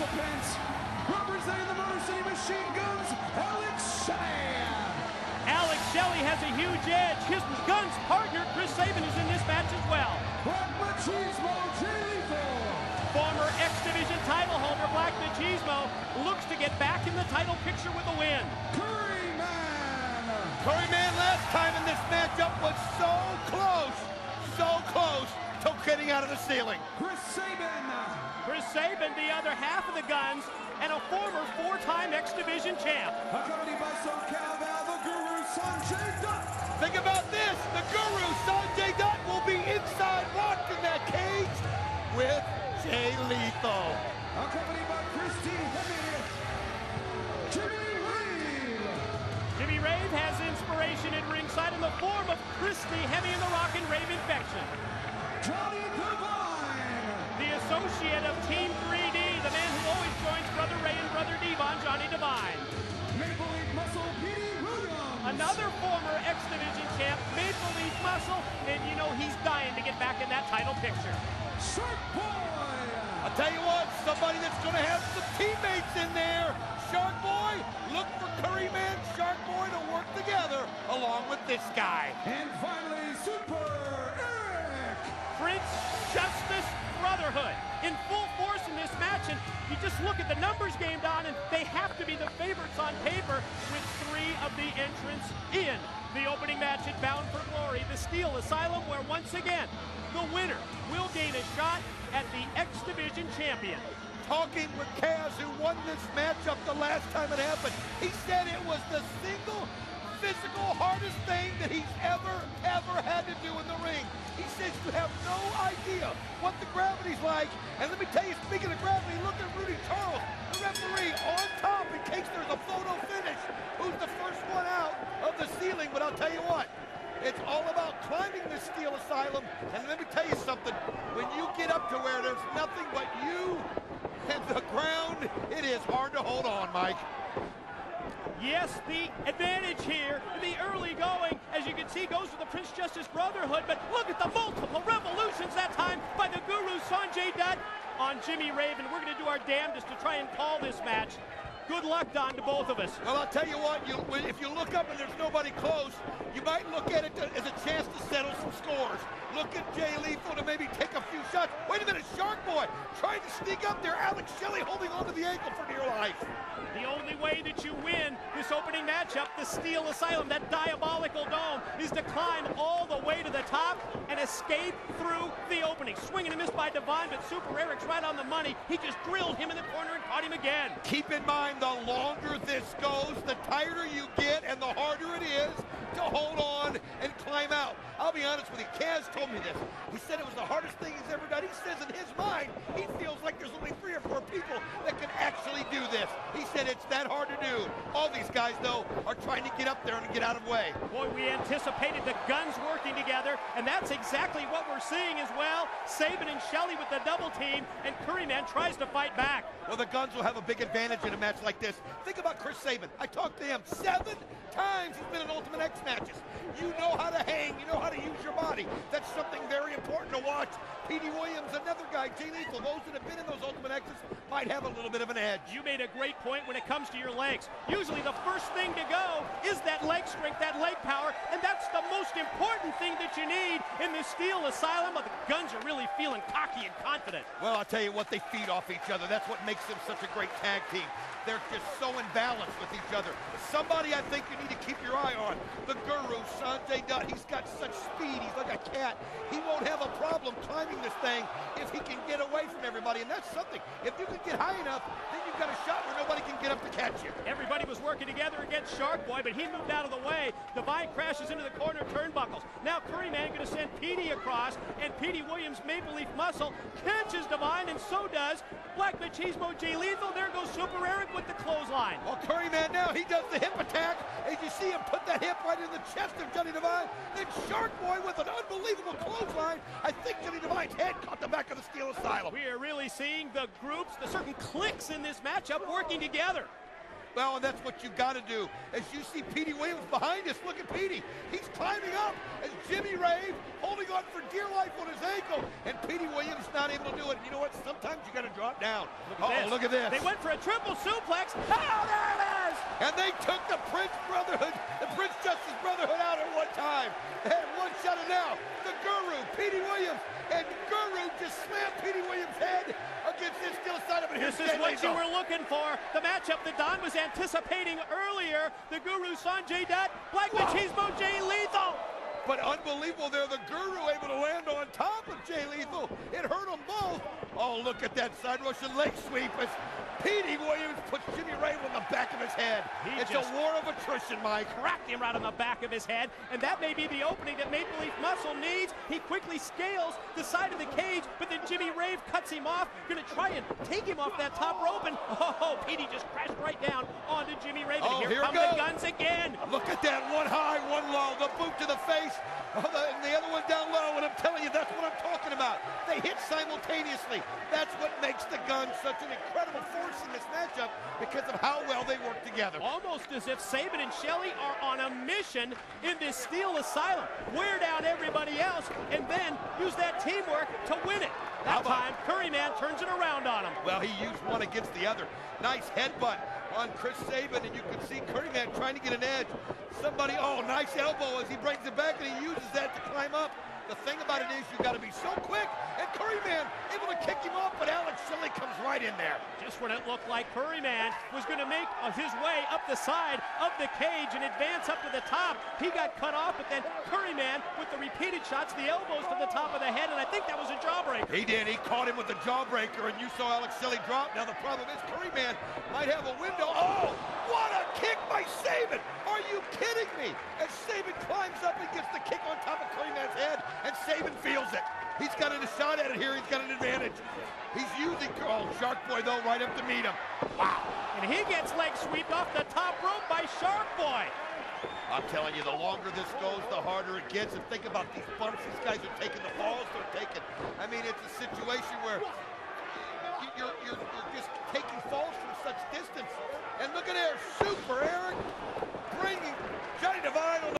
participants, representing the Motor City Machine Guns, Shelley has a huge edge. His Guns partner, Chris Sabin, is in this match as well. Black Machismo, former X Division title holder Black Machismo looks to get back in the title picture with a win. Curryman last time in this matchup was so close to getting out of the ceiling. Chris Sabin, the other half of the Guns, and a former four-time X Division champ. Accompanied by SoCal the Guru, Sonjay Dutt. Think about this, the Guru, Sonjay Dutt, will be inside locked in that cage with Jay Lethal. Accompanied by Jimmy Rave has inspiration at ringside in the form of Christy Hemme and the Rock and Rave Infection. The associate of Team 3D, the man who always joins Brother Ray and Brother Devine, Johnny Devine. Maple Leaf Muscle, Petey Williams. Another former X Division champ, Maple Leaf Muscle, and you know he's dying to get back in that title picture. Shark Boy. I'll tell you what, somebody that's going to have some teammates in there. Shark Boy, look for Curryman, Shark Boy to work together along with this guy. And finally, Super Eric. Prince Justice Brotherhood in full force in this match, and you just look at the numbers gamed on, and they have to be the favorites on paper with three of the entrants in the opening match at Bound for Glory, the Steel Asylum, where once again, the winner will gain a shot at the X Division champion. Talking with Kaz, who won this matchup the last time it happened, he said it was the single physical hardest thing that he's ever had to do in the ring. He says you have no idea what the gravity's like. And let me tell you, speaking of gravity, look at Rudy Charles, the referee, on top in case there's a photo finish. Who's the first one out of the ceiling? But I'll tell you what, it's all about climbing the Steel Asylum. And let me tell you something, when you get up to where there's nothing but you and the ground, it is hard to hold on, Mike. Yes, the advantage here in the early going, as you can see, goes to the Prince Justice Brotherhood, but look at the multiple revolutions that time by the Guru Sonjay Dutt on Jimmy Rave, and we're going to do our damnedest to try and call this match. Good luck, Don, to both of us. Well, I'll tell you what, if you look up and there's nobody close, you might look at it as a chance to settle some scores. Look at Jay Lethal to maybe take a few shots. Wait a minute, Shark Boy trying to sneak up there. Shelley holding onto the ankle for dear life. The only way that you win this opening matchup, the Steel Asylum, that diabolical dome, is to climb all the way to the top and escape through the opening. Swing and a miss by Devine, but Super Eric's right on the money. He just drilled him in the corner and caught him again. Keep in mind, the longer this goes, the tighter you get and the harder it is to hold on and climb out. I'll be honest with you, Kaz told me this. He said it was the hardest thing he's ever done. He says in his mind, he feels like there's only 3 or 4 people that can actually do this. He said it's that hard to do. All these guys, though, are trying to get up there and get out of the way. Boy, we anticipated the Guns working together, and that's exactly what we're seeing as well. Sabin and Shelley with the double team, and Curryman tries to fight back. Well, the Guns will have a big advantage in a match like this. Think about Chris Sabin. I talked to him 7 times. He's been in Ultimate X matches. You know how to hang. You know how to use your body. That's something very important to watch. Petey Williams, another guy, Jay Lethal, those that have been in those Ultimate X's might have a little bit of an edge. You made a great point when it comes to your legs. Usually the first thing to go is that leg strength, that leg power, and that's the most important thing that you need in the Steel Asylum. The Guns are really feeling cocky and confident. Well, I'll tell you what, they feed off each other. That's what makes them such a great tag team. They're just so in balance with each other. Somebody I think you need to keep your eye on, the Guru, Sonjay Dutt. He's got such speed. He's like a cat. He won't have a problem climbing this thing if he can get away from everybody, and that's something. If you can get high enough, then you've got a shot where nobody can get up to catch you. Everybody was working together against Shark Boy, but he moved out of the way. Devine crashes into the corner turnbuckles. Now Curryman going to send Petey across, and Petey Williams, Maple Leaf Muscle, catches Devine, and so does Black Machismo, Jay Lethal. There goes Super Eric with the clothesline. Well, Curryman now, he does the hip attack. As you see him put that hip right in the chest of Johnny Devine. Then Shark Boy with an unbelievable clothesline. I think Johnny Devine's head caught the back of the Steel Asylum. We are really seeing the groups, the certain cliques in this matchup working together. Well, and that's what you got to do. As you see Petey Williams behind us, look at Petey. He's climbing up as Jimmy Rave holding on for dear life on his ankle, and Petey Williams not able to do it. You know what? Sometimes you got to drop down. Look at this. They went for a triple suplex. Oh, there it is! And they took the Prince Brotherhood, the Prince Justice Brotherhood out at one time. And one shot, and now the Guru, Petey Williams, and Guru just slammed Petey Williams' head against this steel side of it. This is what you were looking for. The matchup that Don was anticipating earlier. The Guru, Sonjay, Dutt, Black Machismo, Jay Lethal. But unbelievable there, the Guru able to land on top of Jay Lethal. It hurt them both. Oh, look at that side Russian leg sweep as Petey Williams puts Jimmy Rave on the back of his head. It's a war of attrition, Mike. Cracked him right on the back of his head, and that may be the opening that Maple Leaf Muscle needs. He quickly scales the side of the cage, but then Jimmy Rave cuts him off. Gonna try and take him off that top rope, and oh, Petey just crashed right down onto Jimmy Rave. Oh, and here come the guns again. Look at that, one high, one low, the boot to the face, and the other one down low, and I'm telling you, that's what I'm talking about. They hit simultaneously. That's what makes the Guns such an incredible force in this matchup because of how well they work together. Almost as if Sabin and Shelley are on a mission in this Steel Asylum. Wear down everybody else and then use that teamwork to win it. That time, Curryman turns it around on him. Well, he used one against the other. Nice headbutt on Chris Sabin, and you can see Curryman trying to get an edge. Somebody, oh, nice elbow as he brings it back, and he uses that to climb up. The thing about it is you got to be so quick, and Curryman able to kick him off, but Alex Shelley comes right in there. Just when it looked like Curryman was going to make his way up the side of the cage and advance up to the top, he got cut off, but then Curryman with the repeated shots, the elbows to the top of the head, and I think that was a jawbreaker. He did. He caught him with the jawbreaker, and you saw Alex Shelley drop. Now the problem is Curryman might have a window. Oh, what a kick by Sabin! Are you kidding me? As Sabin climbs up and gets the kick on top of Curryman's head, and Sabin feels it. He's got a shot at it here. He's got an advantage. He's using, oh, Shark Boy, though, right up to meet him. Wow. And he gets leg swept off the top rope by Shark Boy. I'm telling you, the longer this goes, the harder it gets. And think about these bumps these guys are taking, the falls they're taking. I mean, it's a situation where you're just taking falls from such distance. And look at there, Super Eric bringing Johnny Devine on the